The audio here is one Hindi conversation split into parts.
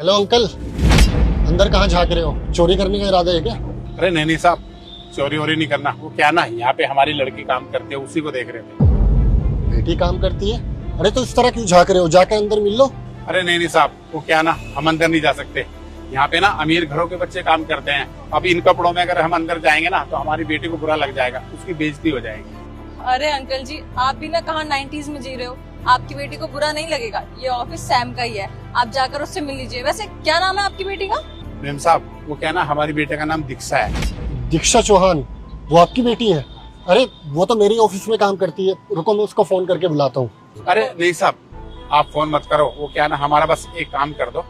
हेलो अंकल, अंदर कहाँ झाँक रहे हो? चोरी करने का इरादा है क्या? अरे नहीं साहब, चोरी वोरी नहीं करना। वो क्या ना, यहाँ पे हमारी लड़की काम करती है, उसी को देख रहे थे। बेटी काम करती है? अरे तो इस तरह क्यों झाँक रहे हो? जाके अंदर मिल लो। अरे नहीं साहब, वो क्या ना, हम अंदर नहीं जा सकते। यहाँ पे ना अमीर घरों के बच्चे काम करते हैं। अब इन कपड़ों में अगर हम अंदर जाएंगे ना तो हमारी बेटी को बुरा लग जाएगा, उसकी बेइज्जती हो जाएगी। अरे अंकल जी, आप भी ना कहाँ 90s में जी रहे हो। आपकी बेटी को बुरा नहीं लगेगा, ये ऑफिस सैम का ही है, आप जाकर उससे मिल लीजिए। वैसे क्या नाम है आपकी बेटी का? मैम साहब, वो क्या ना, हमारी बेटे का नाम दीक्षा है। दीक्षा चौहान? वो आपकी बेटी है? अरे वो तो मेरी ऑफिस में काम करती है। रुको, मैं उसको फोन करके बुलाता हूँ। अरे नहीं साहब, आप फोन मत करो। वो क्या ना, हमारा बस एक काम कर दो,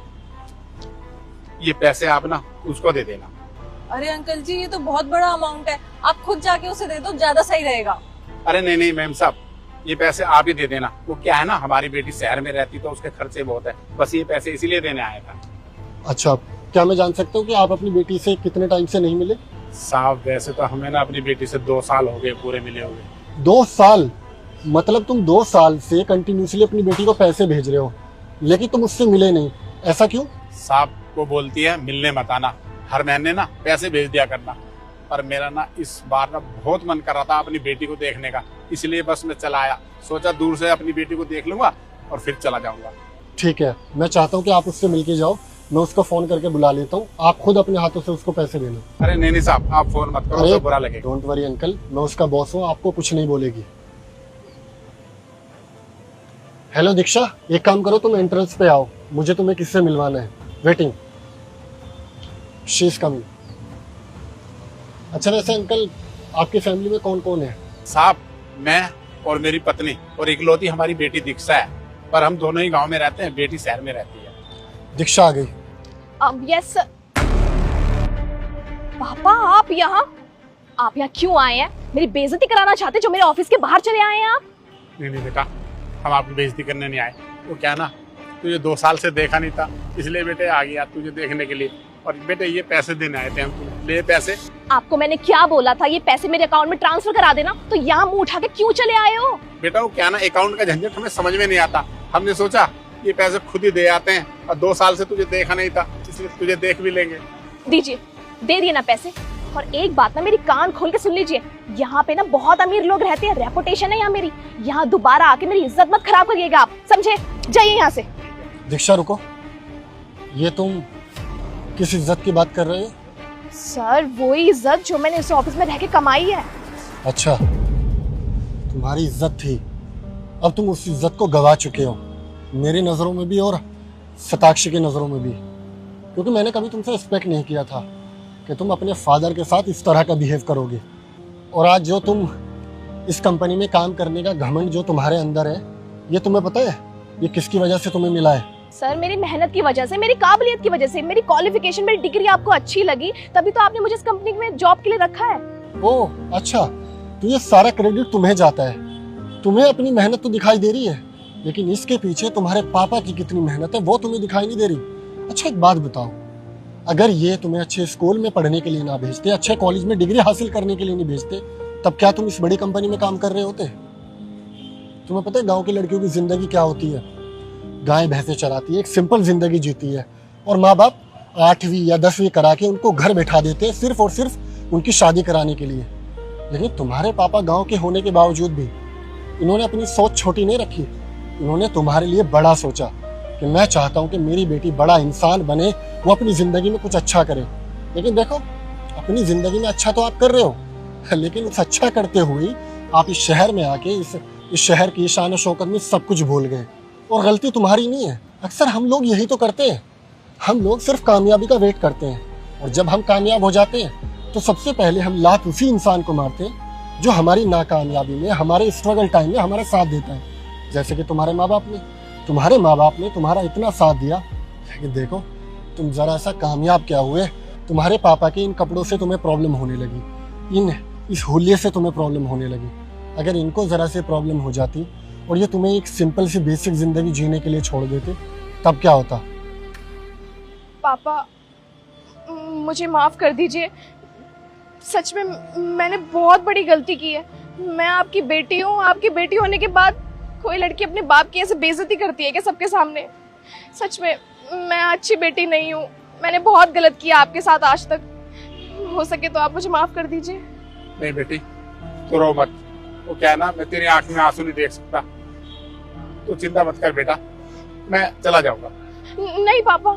ये पैसे आप ना उसको दे देना। अरे अंकल जी, ये तो बहुत बड़ा अमाउंट है, आप खुद जाके उसे दे दो, ज्यादा सही रहेगा। अरे नहीं मैम साहब, ये पैसे आप ही दे देना। वो क्या है ना, हमारी बेटी शहर में रहती तो उसके खर्चे बहुत है, बस ये पैसे इसीलिए देने आया था। अच्छा, क्या मैं जान सकता हूँ कि आप अपनी बेटी से कितने टाइम से नहीं मिले? साहब वैसे तो हमें ना अपनी बेटी से 2 साल हो गए पूरे मिले हुए। 2 साल? मतलब तुम 2 साल से कंटिन्यूसली अपनी बेटी को पैसे भेज रहे हो, लेकिन तुम उससे मिले नहीं, ऐसा क्यों? साहब वो बोलती है मिलने मत आना, हर महीने ना पैसे भेज दिया करना। पर मेरा ना इस बार ना बहुत मन कर रहा था अपनी बेटी को देखने का, इसलिए बस मैं चला आया। सोचा दूर से अपनी बेटी को देख लूंगा और फिर चला जाऊंगा। ठीक है, मैं चाहता हूँ कि आप उससे मिलके जाओ। मैं उसको फोन करके बुला लेता हूँ, आप खुद अपने हाथों से उसको पैसे देना। अरे नहीं साहब, आप फोन मत करो, तो बुरा लगेगा। डोंट वरी अंकल, मैं उसका बॉस हूँ, आपको कुछ नहीं बोलेगी। हेलो दीक्षा, एक काम करो, तुम एंट्रेंस पे आओ, मुझे तुम्हें किससे मिलवाना है। Waiting, she is coming. अच्छा वैसे अंकल, आपकी फैमिली में कौन कौन है? साहब मैं और मेरी पत्नी और इकलौती हमारी बेटी दीक्षा है, पर हम दोनों ही गांव में रहते हैं, बेटी शहर में रहती है। दीक्षा आ गई। यस पापा, आप यहाँ क्यों आए हैं? मेरी बेइज्जती कराना चाहते हैं जो मेरे ऑफिस के बाहर चले आए हैं आप? नहीं बेटा, हम आपकी बेइज्जती करने नहीं आए। वो क्या ना, तुझे 2 साल से देखा नहीं था, इसलिए बेटे आ गया तुझे देखने के लिए। और बेटे ये पैसे देने आए थे हम, ले पैसे। आपको मैंने क्या बोला था, ये पैसे मेरे अकाउंट में ट्रांसफर करा देना, तो यहाँ मुंह उठा के क्यों चले आए हो? बेटा वो क्या ना, अकाउंट का झंझट हमें समझ में नहीं आता। हमने सोचा ये पैसे खुद ही दे आते हैं, और 2 साल से तुझे देखा नहीं था, इसलिए तुझे देख भी लेंगे। दीजिए, दे दिए ना पैसे। और एक बात ना मेरी कान खोल के सुन लीजिए, यहाँ पे ना बहुत अमीर लोग रहते हैं, रेपुटेशन है यहाँ मेरी। यहाँ दोबारा आके मेरी इज्जत मत खराब करिएगा आप, समझे? जाइए यहाँ से। दीक्षा रुको, ये तुम किस इज्जत की बात कर रहे हो? सर वही इज्जत जो मैंने इस ऑफिस में रह के कमाई है। अच्छा, तुम्हारी इज्जत थी, अब तुम उस इज्जत को गवा चुके हो, मेरी नज़रों में भी और सताक्षी की नज़रों में भी। क्योंकि मैंने कभी तुमसे एक्सपेक्ट नहीं किया था कि तुम अपने फादर के साथ इस तरह का बिहेव करोगे। और आज जो तुम इस कंपनी में काम करने का घमंड जो तुम्हारे अंदर है, ये तुम्हें पता है ये किसकी वजह से तुम्हें मिला है? सर मेरी मेहनत की वजह से, मेरी काबिलियत की वजह से, मेरी क्वालिफिकेशन, मेरी डिग्री आपको अच्छी लगी, तभी तो आपने मुझे इस कंपनी में जॉब के लिए रखा है। ओह अच्छा, तो ये सारा क्रेडिट तुम्हें जाता है। तुम्हें अपनी मेहनत तो दिखाई दे रही है, लेकिन इसके पीछे तुम्हारे पापा की कितनी मेहनत है वो तुम्हें दिखाई नहीं दे रही। अच्छा एक बात बताओ, अगर ये तुम्हें अच्छे स्कूल में पढ़ने के लिए ना भेजते, अच्छे कॉलेज में डिग्री हासिल करने के लिए नहीं भेजते, तब क्या तुम इस बड़ी कंपनी में काम कर रहे होते? तुम्हें पता है गाँव की लड़कियों की जिंदगी क्या होती है? गाय भैंसे चराती है, एक सिंपल जिंदगी जीती है, और माँ बाप 8वीं या 10वीं करा के उनको घर बैठा देते हैं सिर्फ और सिर्फ उनकी शादी कराने के लिए। लेकिन तुम्हारे पापा गांव के होने के बावजूद भी इन्होंने अपनी सोच छोटी नहीं रखी, इन्होंने तुम्हारे लिए बड़ा सोचा कि मैं चाहता हूं कि मेरी बेटी बड़ा इंसान बने, वो अपनी जिंदगी में कुछ अच्छा करे। लेकिन देखो, अपनी जिंदगी में अच्छा तो आप कर रहे हो, लेकिन उस अच्छा करते हुए आप इस शहर में आके इस शहर की शान और शौकत में सब कुछ भूल गए। और गलती तुम्हारी नहीं है, अक्सर हम लोग यही तो करते हैं। हम लोग सिर्फ कामयाबी का वेट करते हैं, और जब हम कामयाब हो जाते हैं तो सबसे पहले हम लात उसी इंसान को मारते हैं जो हमारी नाकामयाबी में, हमारे स्ट्रगल टाइम में हमारा साथ देता है। जैसे कि तुम्हारे माँ बाप ने तुम्हारा इतना साथ दिया, लेकिन देखो तुम जरा सा कामयाब क्या हुए। तुम्हारे पापा के इन कपड़ों से तुम्हें प्रॉब्लम होने लगी, इस हुलिये से तुम्हें प्रॉब्लम होने लगी। अगर इनको जरा से प्रॉब्लम हो जाती और ये तुम्हें एक सिंपल सी बेसिक जिंदगी जीने के लिए छोड़ देते, तब क्या होता? पापा मुझे माफ कर दीजिए, सच में मैंने बहुत बड़ी गलती की है। मैं आपकी बेटी हूँ, आपकी बेटी होने के बाद कोई लड़की अपने बाप की ऐसे बेइज्जती करती है क्या सबके सामने? सच में मैं अच्छी बेटी नहीं हूँ, मैंने बहुत गलत किया आपके साथ आज तक। हो सके तो आप मुझे माफ कर दीजिए। नहीं बेटी, तू रो मत। वो क्या है ना, मैं तेरी आंख में आंसू नहीं देख सकता। तू चिंता मत कर बेटा, मैं चला जाऊंगा। नहीं पापा,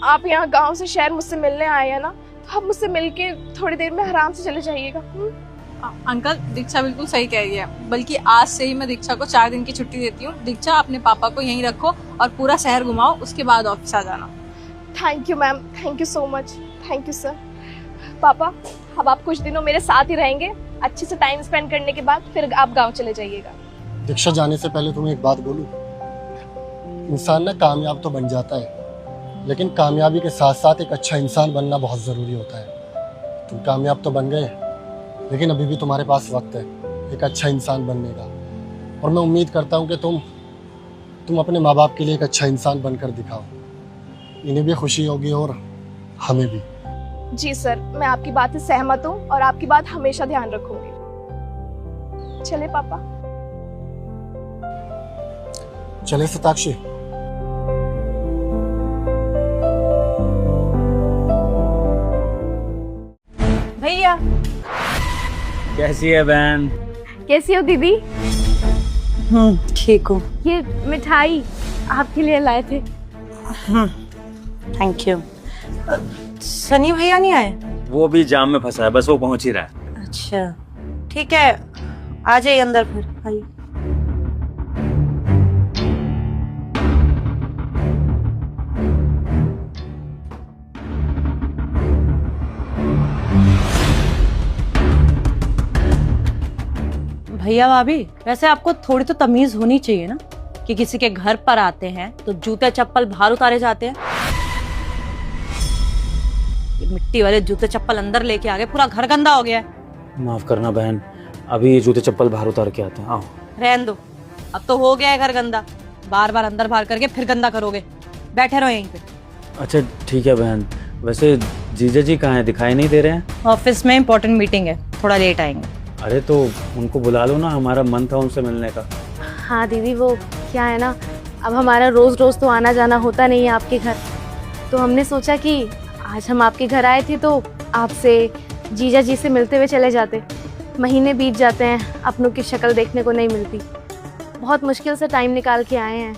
आप यहाँ गांव से शहर मुझसे मिलने आए हैं ना, तो आप मुझसे मिलके थोड़ी देर में आराम से चले जाइएगा। अंकल, दीक्षा बिल्कुल सही कह रही है। बल्कि आज से ही मैं दीक्षा को 4 दिन की छुट्टी देती हूँ। दीक्षा, अपने पापा को यहीं रखो और पूरा शहर घुमाओ, उसके बाद ऑफिस आ जाना। Thank you ma'am, thank you so much, thank you sir. पापा, अब आप कुछ दिनों मेरे साथ ही रहेंगे, अच्छे से टाइम स्पेंड करने के बाद फिर आप गांव चले जाइएगा। दीक्षा, जाने से पहले तुम्हें एक बात बोलूं। इंसान ना कामयाब तो बन जाता है, लेकिन कामयाबी के साथ साथ एक अच्छा इंसान बनना बहुत ज़रूरी होता है। तुम कामयाब तो बन गए, लेकिन अभी भी तुम्हारे पास वक्त है एक अच्छा इंसान बनने का। और मैं उम्मीद करता हूँ कि तुम अपने माँ बाप के लिए एक अच्छा इंसान बनकर दिखाओ। इन्हें भी खुशी होगी और हमें भी। जी सर, मैं आपकी बात से सहमत हूँ और आपकी बात हमेशा ध्यान रखूंगी। चले पापा। चले सताक्षी। भैया। कैसी है बहन? कैसी हो दीदी? ठीक हूँ। ये मिठाई आपके लिए लाए थे। Thank you. सनी भैया नहीं आए? वो भी जाम में फंसा है, बस वो पहुंच ही रहा है। अच्छा ठीक है, आ जाइए अंदर फिर। आइए। भैया भाभी, वैसे आपको थोड़ी तो तमीज होनी चाहिए ना कि किसी के घर पर आते हैं तो जूते चप्पल बाहर उतारे जाते हैं। ये मिट्टी वाले जूते चप्पल अंदर लेके आ गए, पूरा घर गंदा हो गया है। माफ करना बहन, अभी ये जूते चप्पल बाहर उतार के आते हैं। आओ। रहने दो, अब तो हो गया है घर गंदा, बार बार अंदर बाहर करके फिर गंदा करोगे। बैठे रहो यहीं पे। अच्छा ठीक है बहन, वैसे जीजा जी कहाँ हैं, दिखाई नहीं दे रहे हैं? ऑफिस में इम्पोर्टेंट मीटिंग है, थोड़ा लेट आएंगे। अरे तो उनको बुला लो ना, हमारा मन था उनसे मिलने का। हाँ दीदी, वो क्या है ना, अब हमारा रोज़ रोज़ तो आना जाना होता नहीं है आपके घर, तो हमने सोचा कि आज हम आपके घर आए थे तो आपसे जीजा जी से मिलते हुए चले जाते। महीने बीत जाते हैं, अपनों की शक्ल देखने को नहीं मिलती। बहुत मुश्किल से टाइम निकाल के आए हैं।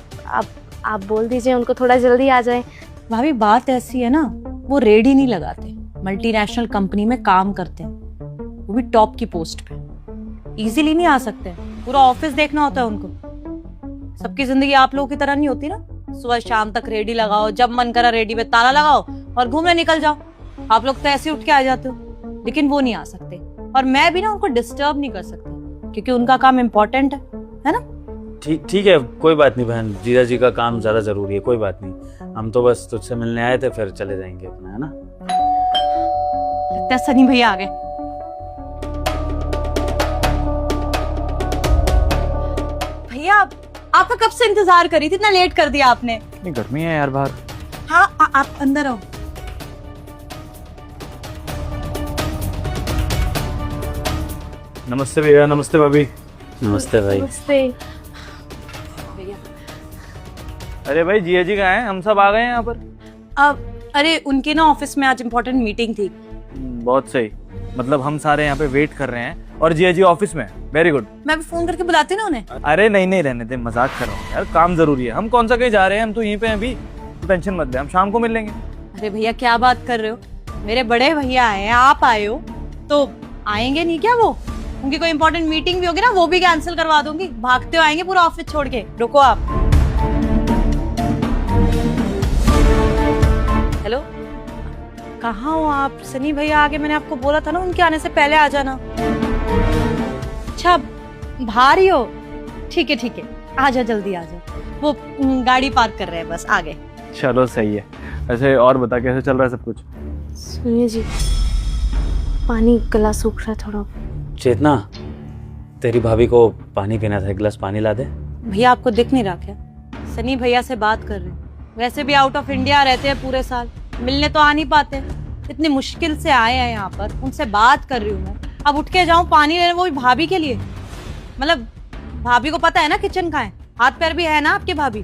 आप बोल दीजिए उनको थोड़ा जल्दी आ जाए। भाभी बात ऐसी है ना, वो रेडी नहीं लगाते, मल्टीनेशनल कंपनी में काम करते हैं, वो भी टॉप की पोस्ट पे। इजीली नहीं आ सकते, पूरा ऑफिस देखना होता है उनको। सबकी जिंदगी आप लोगों की तरह नहीं होती ना, सुबह शाम तक रेडी लगाओ, जब मन करा रेडी पे ताला लगाओ और घूमने निकल जाओ। आप लोग तो ऐसे उठ के आ जाते हो, लेकिन वो नहीं आ सकते। और मैं भी ना उनको डिस्टर्ब नहीं कर सकती क्योंकि उनका काम इम्पोर्टेंट है ना। ठीक है, कोई बात नहीं बहन, जीजा जी का काम ज्यादा जरूरी है, कोई बात नहीं। हम तो बस तुझसे मिलने आए थे, फिर चले जाएंगे अपना, है ना। लगता है सनी भैया आ गए। भैया आपका कब से इंतजार करी थी, इतना लेट कर दिया आपने। इतनी गर्मी है यार बाहर। हाँ आप अंदर आओ। नमस्ते भैया। नमस्ते भाभी। नमस्ते भाई। नमस्ते। अरे भाई जीजा जी कहाँ हैं? हम सब आ गए हैं यहाँ पर। अब अरे उनके ना ऑफिस में आज इम्पोर्टेंट मीटिंग थी। बहुत सही, मतलब हम सारे यहाँ पे वेट कर रहे हैं और जीजा जी ऑफिस में। Very good. मैं भी फोन करके बुलाती ना उन्हें। अरे नहीं रहने दे, मजाक कर रहा हूँ यार, काम जरूरी है। हम कौन सा कहीं जा रहे हैं, हम तो यहीं पे हैं अभी, टेंशन मत ले, हम शाम को मिल लेंगे। अरे भैया क्या बात कर रहे हो, मेरे बड़े भैया आए हैं, आप आए हो तो आएंगे नहीं क्या? वो उनकी कोई इंपॉर्टेंट मीटिंग भी होगी ना, वो भी कैंसिल करवा दूंगी। भागते हुए आएंगे पूरा ऑफिस छोड़ के। रुको आप। हेलो, कहाँ हो आप? सनी भैया आगे, मैंने आपको बोला था ना उनके आने से पहले आ जाना। अच्छा बाहर ही हो? ठीक है, आ जा, जल्दी आ जा। वो गाड़ी पार्क कर रहे हैं, बस आ गए। चलो सही है। वैसे और बता, कैसे चल रहा है सब कुछ? सुनिए जी, पानी गला सूख रहा है थोड़ा। चेतना, तेरी भाभी को पानी पीना था, एक गिलास पानी ला दे। भैया आपको दिख नहीं रहा क्या? सनी भैया से बात कर रहे हैं, वैसे भी आउट ऑफ इंडिया रहते हैं पूरे साल, मिलने तो आ नहीं पाते, इतनी मुश्किल से आए हैं यहाँ पर, उनसे बात कर रही हूँ मैं। अब उठ के जाऊँ पानी लेने, वो भी भाभी के लिए? मतलब भाभी को पता है ना किचन कहाँ है, हाथ पैर भी है ना आपके भाभी,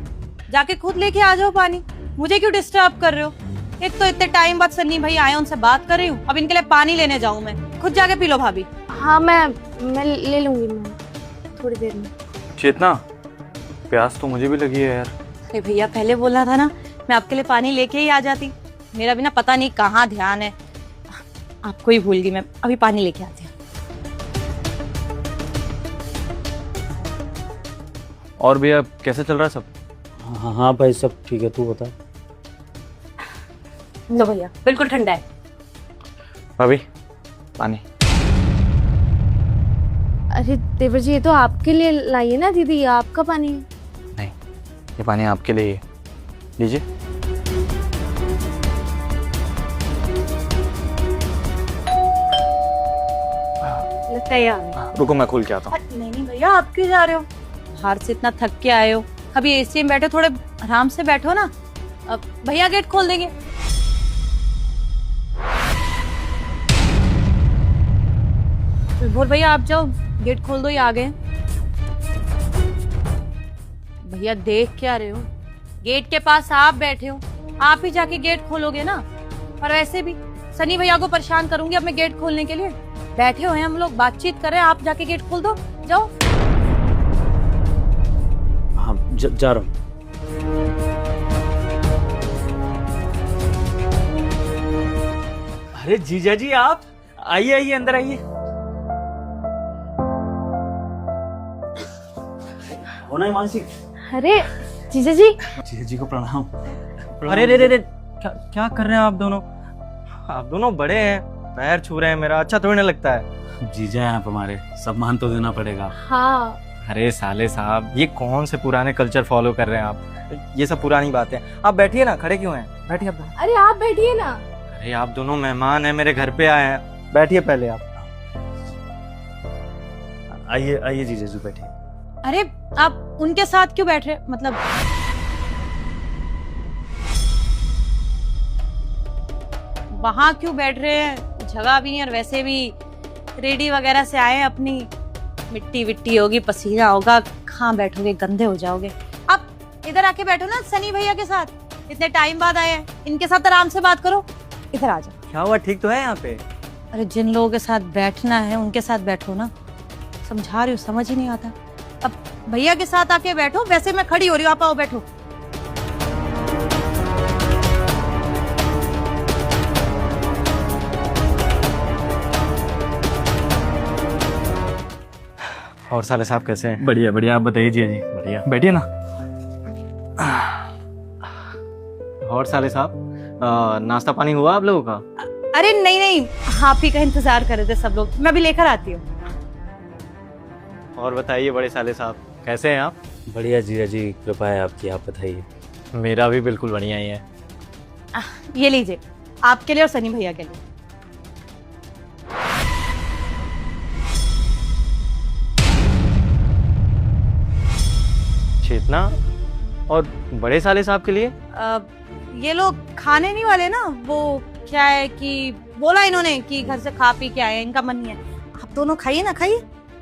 जाके खुद लेके आ जाओ पानी। मुझे क्यों डिस्टर्ब कर रहे हो? एक तो इतने टाइम बाद सन्नी भाई आए, उनसे बात कर रही हूँ, अब इनके लिए पानी लेने जाऊँ मैं। खुद जाके पी लो भाभी। हाँ मैं ले लूंगी मैं थोड़ी देर में। चेतना, प्यास तो मुझे भी लगी है यार। अरे भैया पहले बोलना था ना, मैं आपके लिए पानी लेके ही आ जाती। मेरा भी ना पता नहीं कहाँ ध्यान है, आपको ही भूल गई मैं। अभी पानी लेके आती हूँ। और भैया कैसे चल रहा है सब? हाँ हाँ भाई सब ठीक है, तू बता। लो भैया, बिल्कुल ठंडा है। भाभी पानी। अरे देवर जी, ये तो आपके लिए लाइए ना दीदी, ये आपका पानी है। नहीं, ये पानी आपके लिए है, लीजिए। लगता है यार। रुको मैं खोल के आता हूँ। नहीं नहीं भैया, आप क्यों जा रहे हो? बाहर से इतना थक के आए हो, अभी एसी में बैठो, थोड़े आराम से बैठो ना। अब भैया गेट खोल देंगे। बोल भैया आप जाओ, गेट खोल दो, ये आ गए। भैया देख क्या रहे हो? गेट के पास आप बैठे हो, आप ही जाके गेट खोलोगे ना। और वैसे भी सनी भैया को परेशान करूंगी अब मैं गेट खोलने के लिए। बैठे हुए हैं हम लोग, बातचीत कर रहे हैं, आप जाके गेट खोल दो, जाओ। हाँ जा रहा हूँ। अरे जीजा जी आप आइए आइए, अंदर आइए। होना है मानसी। अरे जीजा जी। जीजा जी को प्रणाम। अरे रे रे रे, क्या कर रहे हैं आप दोनों? आप दोनों बड़े हैं, पैर छू रहे हैं मेरा, अच्छा थोड़ी ना लगता है। जीजा हैं आप हमारे, सम्मान तो देना पड़ेगा। हाँ अरे साले साहब, ये कौन से पुराने कल्चर फॉलो कर रहे हैं आप? ये सब पुरानी बातें। आप बैठिए ना, खड़े क्यों हैं? बैठिए आप। अरे आप बैठिए ना। अरे आप दोनों मेहमान हैं, मेरे घर पे आए हैं, बैठिए पहले आप। आइए आइए जीजा जी बैठिए। अरे आप उनके साथ क्यों बैठ रहे? मतलब वहां क्यों बैठ रहे हैं? जगह भी नहीं, और वैसे भी रेडी वगैरह से आए हैं, अपनी मिट्टी विट्टी होगी, पसीना होगा, कहाँ बैठोगे, गंदे हो जाओगे। आप इधर आके बैठो ना सनी भैया के साथ, इतने टाइम बाद आए हैं, इनके साथ आराम से बात करो। इधर आ जाओ। क्या हुआ, ठीक तो है यहाँ पे? अरे जिन लोगों के साथ बैठना है उनके साथ बैठो ना, समझा रही हूँ, समझ ही नहीं आता। अब भैया के साथ आके बैठो, वैसे मैं खड़ी हो रही हूँ, आप आओ बैठो। और साले साहब कैसे हैं? बढ़िया बढ़िया, आप बताइए जीजा जी। बढ़िया, बैठिए ना। और साले साहब, नाश्ता पानी हुआ आप लोगों का? अरे नहीं नहीं, आप ही का इंतजार कर रहे थे सब लोग, मैं भी लेकर आती हूँ। और बताइए बड़े साले साहब, कैसे हैं आप? बढ़िया जीजा जी, कृपा है आपकी, आप बताइए। मेरा भी बिल्कुल बढ़िया ही है। ये लीजिए, आपके लिए और सनी भैया के लिए। चेतना और बड़े साले साहब के लिए? ये लोग खाने नहीं वाले ना, वो क्या है कि बोला इन्होंने कि घर से खा पी के आए हैं, इनका मन नहीं है। आप दोनों खाइए ना, खाइए।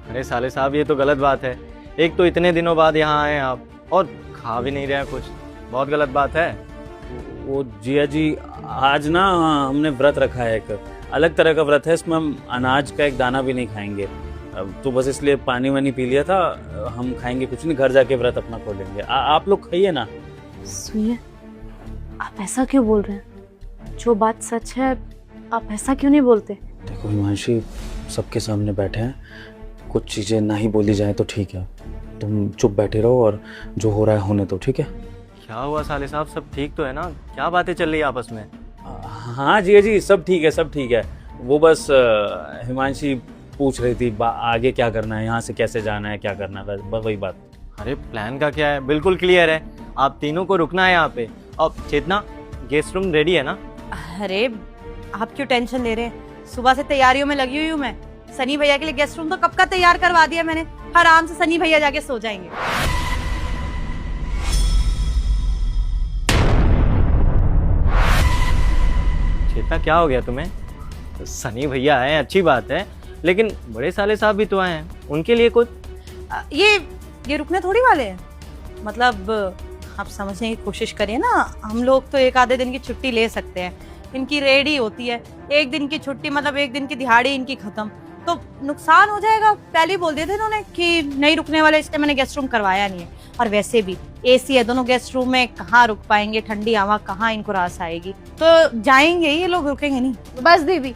अरे साले साहब, ये तो गलत बात है। एक तो इतने दिनों बाद यहाँ आए आप और खा भी नहीं रहे हैं कुछ, बहुत गलत बात है। वो जीजा जी, आज ना हमने व्रत रखा है, एक अलग तरह का व्रत है, इसमें हम अनाज का एक दाना भी नहीं खाएंगे। तो बस इसलिए पानी वानी पी लिया था, हम खाएंगे कुछ नहीं, घर जाके व्रत अपना खोलेंगे। आप लोग खाइए ना। सुनिए, आप ऐसा क्यों बोल रहे हैं? जो बात सच है आप ऐसा क्यों नहीं बोलते? देखो हिमांशी, सबके सामने बैठे हैं, कुछ चीज़ें ना ही बोली जाए तो ठीक है। तुम चुप बैठे रहो और जो हो रहा है होने दो, ठीक है? क्या हुआ साले साहब, सब ठीक तो है ना? क्या बातें चल रही है आपस में? हाँ जीजा जी, सब ठीक है, सब ठीक है। वो बस हिमांशी पूछ रही थी आगे क्या करना है, यहाँ से कैसे जाना है, क्या करना है, बस वही बात। अरे प्लान का क्या है? बिल्कुल क्लियर है, आप तीनों को रुकना है यहाँ पे। और चेतना, गेस्ट रूम रेडी है ना? अरे आप क्यों टेंशन ले रहे हैं? सुबह से तैयारियों में लगी हुई हूँ मैं। सनी भैया के लिए गेस्ट रूम तो कब का तैयार करवा दिया मैंने, आराम से सनी भैया जाके सो जाएंगे। चेतना, क्या हो गया तुम्हें? सनी भैया आए, अच्छी बात है, लेकिन बड़े साले साहब भी तो आए हैं, उनके लिए कुछ? ये रुकने थोड़ी वाले हैं, मतलब आप समझने की कोशिश करिए ना, हम लोग तो एक आधे दिन की छुट्टी ले सकते हैं, इनकी रेडी होती है, एक दिन की छुट्टी मतलब एक दिन की दिहाड़ी इनकी खत्म, तो नुकसान हो जाएगा। पहले ही बोल दिए थे इन्होंने कि नहीं रुकने वाले, इसलिए मैंने गेस्ट रूम करवाया नहीं है। और वैसे भी एसी है दोनों गेस्ट रूम में, कहाँ रुक पाएंगे, ठंडी हवा कहाँ इनको रास आएगी, तो जाएंगे ये लोग, रुकेंगे नहीं। बस दीदी,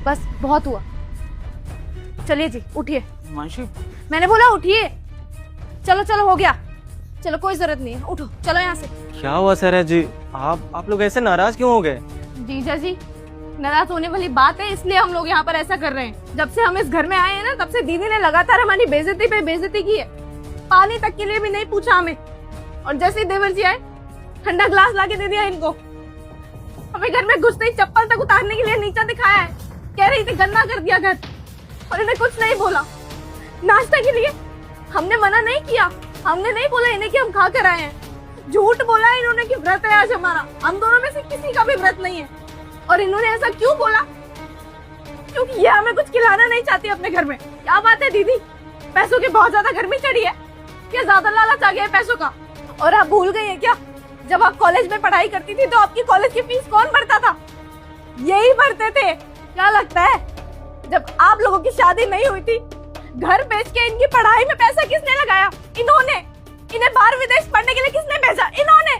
बस बहुत हुआ। चलिए जी, उठिए। हिमांशु, मैंने बोला उठिए। चलो चलो, हो गया। चलो, कोई जरूरत नहीं है, उठो, चलो यहाँ से। क्या हुआ सर जी, आप लोग ऐसे नाराज क्यों हो गए? जीजा जी, नाराज होने वाली बात है, इसलिए हम लोग यहाँ पर ऐसा कर रहे हैं। जब से हम इस घर में आए हैं ना, तब से दीदी ने लगातार हमारी बेइज्जती पे बेइज्जती की है। पानी तक के लिए भी नहीं पूछा हमें, और जैसे ही देवर जी आए, ठंडा ग्लास लाके दे दिया इनको। हमें घर में घुसते ही चप्पल तक उतारने के लिए नीचा दिखाया है, कह रही थी गंदा कर दिया घर, और इन्हें कुछ नहीं बोला। नाश्ता के लिए हमने मना नहीं किया, हमने नहीं बोला इन्हें कि हम खा कर आए हैं। झूठ बोला इन्होंने कि व्रत है आज हमारा, हम दोनों में से किसी का भी व्रत नहीं है। और इन्होंने ऐसा क्यों बोला? क्योंकि ये हमें कुछ खिलाना नहीं चाहती अपने घर में। क्या बात है दीदी, पैसों की बहुत ज्यादा गर्मी चढ़ी है क्या? ज्यादा लालच आ गया है पैसों का? और आप भूल गई है क्या, जब आप कॉलेज में पढ़ाई करती थी तो आपकी कॉलेज की फीस कौन भरता था? यही भरते थे। क्या लगता है जब आप लोगों की शादी नहीं हुई थी, घर बेच के इनकी पढ़ाई में पैसा किसने लगाया? इन्होंने। इन्हें बाहर विदेश पढ़ने के लिए किसने भेजा? इन्होंने।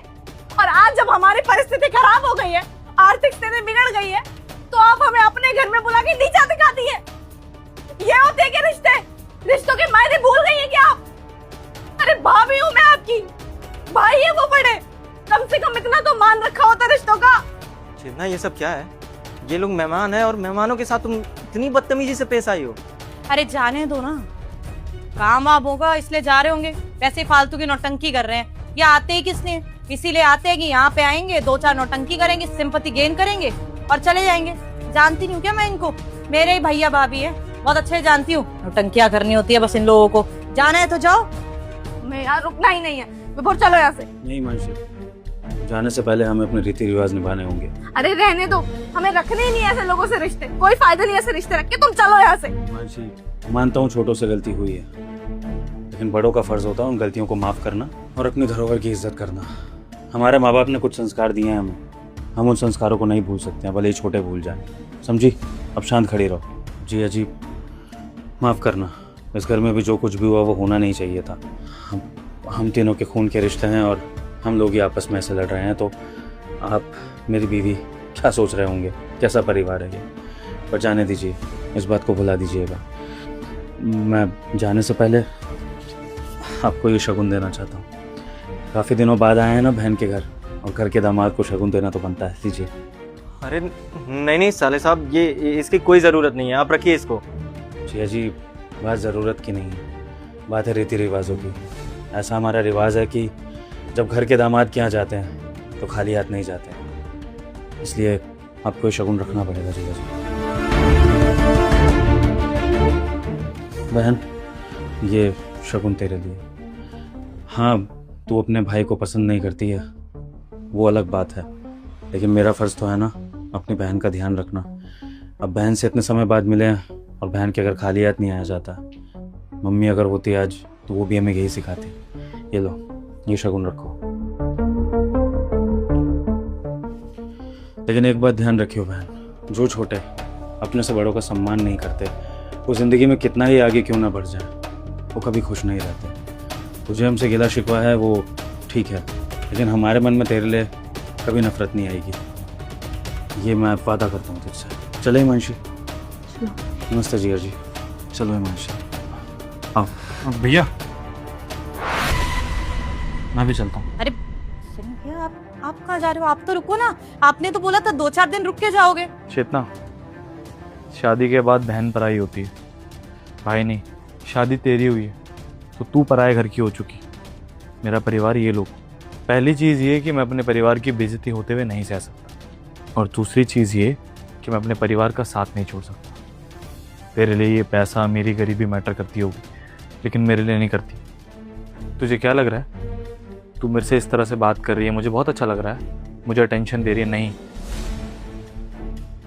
और आज जब हमारी परिस्थिति खराब हो गई है, आर्थिक स्थिति बिगड़ गई है, तो आप हमें अपने घर में बुला के नीचा दिखाती है। ये होते हैं क्या रिश्ते? रिश्तों के मायने भूल गई है क्या आप? अरे भाभी हूँ मैं आपकी, भाई है वो बड़े, कम से कम इतना तो मान रखा होता रिश्तों का। चेतना, ये सब क्या है? ये लोग मेहमान हैं और मेहमानों के साथ तुम इतनी बदतमीजी से पेश आई हो। अरे जाने दो ना, काम वाम होगा इसलिए जा रहे होंगे, वैसे फालतू की नौटंकी कर रहे हैं। ये आते ही किसने? इसीलिए आते हैं कि यहाँ पे आएंगे, दो चार नौटंकी करेंगे, सिंपैथी गेन करेंगे और चले जाएंगे। जानती नहीं हूँ क्या मैं इनको? मेरे ही भैया भाभी है, बहुत अच्छे जानती हूँ। नौटंकियाँ करनी होती है बस इन लोगों को। जाना है तो जाओ, मैं यहाँ रुकना ही नहीं है। विभोर चलो यहाँ से। नहीं हिमांशु, जाने से पहले हमें अपने रीति रिवाज निभाने होंगे। अरे रहने दो, हमें रखने ही नहीं ऐसे लोगों से रिश्ते, कोई फायदा नहीं ऐसे रिश्ते रख के। तुम चलो यहाँ से। हिमांशु, मानता हूँ छोटों से गलती हुई है, लेकिन बड़ों का फर्ज होता है उन गलतियों को माफ करना और अपनी धरोहर की इज्जत करना। हमारे माँ बाप ने कुछ संस्कार दिए हैं हमें, हम उन संस्कारों को नहीं भूल सकते हैं, भले ही छोटे भूल जाएं। समझी? अब शांत खड़ी रहो। जी अजी, माफ़ करना, इस घर में भी जो कुछ भी हुआ वो होना नहीं चाहिए था। हम तीनों के खून के रिश्ते हैं और हम लोग ही आपस में ऐसे लड़ रहे हैं, तो आप मेरी बीवी क्या सोच रहे होंगे, कैसा परिवार है ये। पर जाने दीजिए, इस बात को भुला दीजिएगा। मैं जाने से पहले आपको ये शगुन देना चाहता हूँ। काफ़ी दिनों बाद आए हैं ना बहन के घर, और घर के दामाद को शगुन देना तो बनता है। दीजिए। अरे नहीं साले साहब, ये इसकी कोई ज़रूरत नहीं है, आप रखिए इसको। जी अजी, बात ज़रूरत की नहीं है, बात है रीति रिवाजों की। ऐसा हमारा रिवाज है कि जब घर के दामाद के यहाँ जाते हैं तो खाली हाथ नहीं जाते हैं, इसलिए आपको शगुन रखना पड़ेगा। जी अजी। बहन, ये शगुन तेरे लिए। हाँ, तू अपने भाई को पसंद नहीं करती है वो अलग बात है, लेकिन मेरा फ़र्ज़ तो है ना अपनी बहन का ध्यान रखना। अब बहन से इतने समय बाद मिले हैं और बहन के अगर खाली हाथ नहीं आया जाता, मम्मी अगर होती आज तो वो भी हमें यही सिखाती। ये लो, ये शगुन रखो। लेकिन एक बात ध्यान रखियो बहन, जो छोटे अपने से बड़ों का सम्मान नहीं करते, वो ज़िंदगी में कितना ही आगे क्यों ना बढ़ जाए, वो कभी खुश नहीं रहते। तुझे हमसे गिला शिकवा है वो ठीक है, लेकिन हमारे मन में तेरे लिए कभी नफरत नहीं आएगी, ये मैं वादा करता हूँ तुझसे। चले हिमांशी। नमस्ते जिया जी। चलो हिमांशी, आओ। भैया मैं भी चलता हूँ। अरे भैया, आप कहाँ जा रहे हो? आप तो रुको ना, आपने तो बोला था 2-4 दिन रुक के जाओगे। चेतना, शादी के बाद बहन पराई होती है, भाई नहीं। शादी तेरी हुई है तो तू पराए घर की हो चुकी। मेरा परिवार ये लोग। पहली चीज़ ये कि मैं अपने परिवार की बेइज्जती होते हुए नहीं सह सकता, और दूसरी चीज़ ये कि मैं अपने परिवार का साथ नहीं छोड़ सकता। तेरे लिए ये पैसा, मेरी गरीबी मैटर करती होगी, लेकिन मेरे लिए नहीं करती। तुझे क्या लग रहा है तू मेरे से इस तरह से बात कर रही है? मुझे बहुत अच्छा लग रहा है, मुझे अटेंशन दे रही है। नहीं,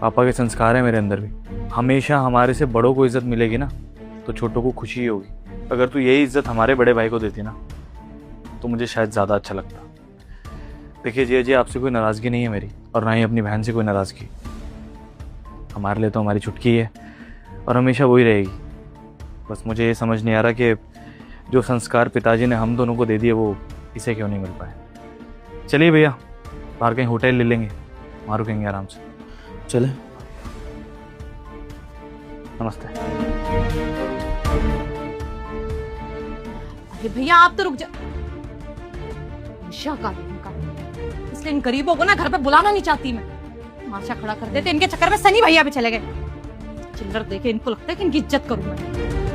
पापा के संस्कार है मेरे अंदर भी, हमेशा हमारे से बड़ों को इज्जत मिलेगी ना तो छोटों को खुशी ही होगी। अगर तू यही इज्जत हमारे बड़े भाई को देती ना तो मुझे शायद ज़्यादा अच्छा लगता। देखिए जिया जी, आपसे कोई नाराज़गी नहीं है मेरी, और ना ही अपनी बहन से कोई नाराज़गी। हमारे लिए तो हमारी छुटकी है और हमेशा वही रहेगी। बस मुझे ये समझ नहीं आ रहा कि जो संस्कार पिताजी ने हम दोनों को दे दिए वो इसे क्यों नहीं मिल पाए। चलिए भैया, बाहर कहीं होटल ले लेंगे, वहाँ रुकेंगे आराम से। चले, नमस्ते। अरे भैया आप तो रुक जा। इसलिए इन गरीबों को ना घर पे बुलाना नहीं चाहती मैं। तमाशा खड़ा कर देते, इनके चक्कर में सनी भैया भी चले गए। चिल्लर देखे इनको लगता है कि इनकी इज्जत करूं मैं।